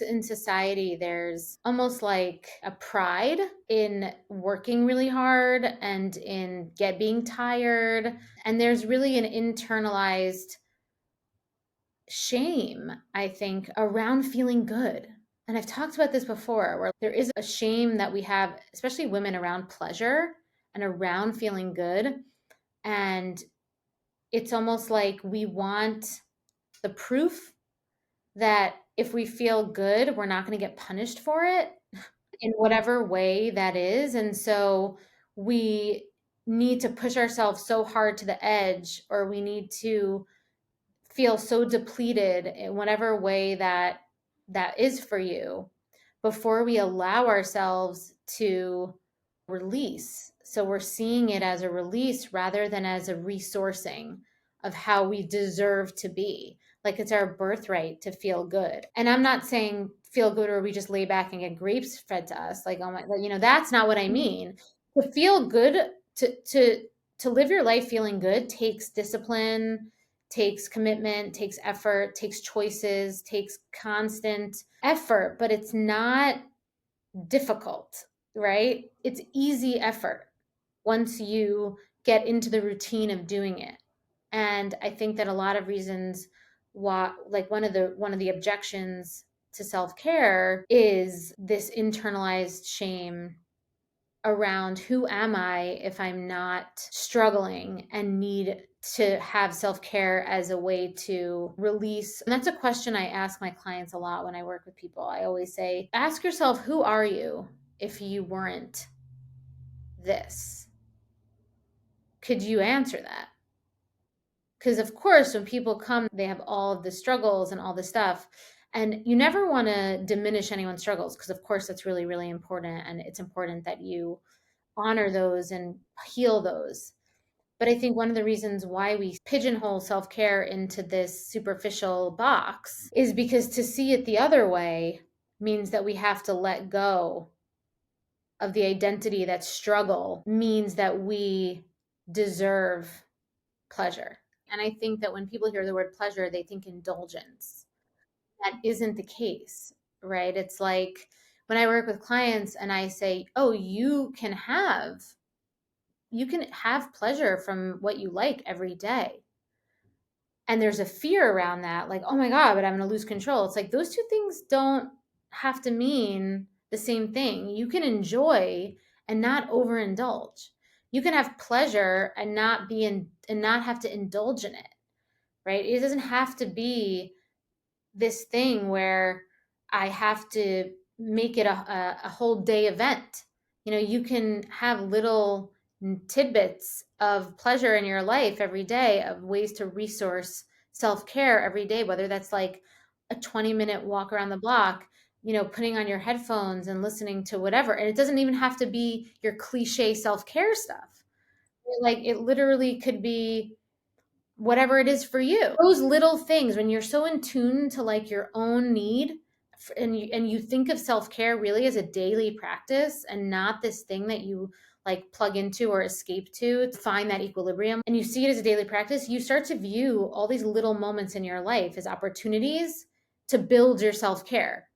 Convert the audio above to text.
In society, there's almost like a pride in working really hard and in being tired. And there's really an internalized shame, I think, around feeling good. And I've talked about this before, where there is a shame that we have, especially women, around pleasure and around feeling good. And it's almost like we want the proof that if we feel good, we're not going to get punished for it in whatever way that is. And so we need to push ourselves so hard to the edge, or we need to feel so depleted in whatever way that is for you, before we allow ourselves to release. So we're seeing it as a release rather than as a resourcing of how we deserve to be. Like it's our birthright to feel good. And I'm not saying feel good or we just lay back and get grapes fed to us. Like, oh my, that's not what I mean. To feel good, to live your life feeling good takes discipline, takes commitment, takes effort, takes choices, takes constant effort, but it's not difficult, right? It's easy effort once you get into the routine of doing it. And I think that a lot of reasons why, like one of the objections to self-care is this internalized shame around who am I if I'm not struggling and need to have self-care as a way to release. And that's a question I ask my clients a lot when I work with people. I always say, ask yourself, who are you if you weren't this? Could you answer that? Because of course, when people come, they have all of the struggles and all the stuff. And you never want to diminish anyone's struggles, because of course that's really, really important. And it's important that you honor those and heal those. But I think one of the reasons why we pigeonhole self-care into this superficial box is because to see it the other way means that we have to let go of the identity that struggle means that we deserve pleasure. And I think that when people hear the word pleasure, they think indulgence. That isn't the case, right? It's like when I work with clients and I say, oh, you can have pleasure from what you like every day. And there's a fear around that, like, oh my God, but I'm going to lose control. It's like those two things don't have to mean the same thing. You can enjoy and not overindulge. You can have pleasure and not have to indulge in it, right? It doesn't have to be this thing where I have to make it a whole day event. You can have little tidbits of pleasure in your life every day, of ways to resource self-care every day, whether that's like a 20-minute walk around the block, putting on your headphones and listening to whatever. And it doesn't even have to be your cliche self-care stuff. Like it literally could be whatever it is for you. Those little things, when you're so in tune to like your own need, and you think of self-care really as a daily practice and not this thing that you like plug into or escape to find that equilibrium, and you see it as a daily practice, you start to view all these little moments in your life as opportunities to build your self-care.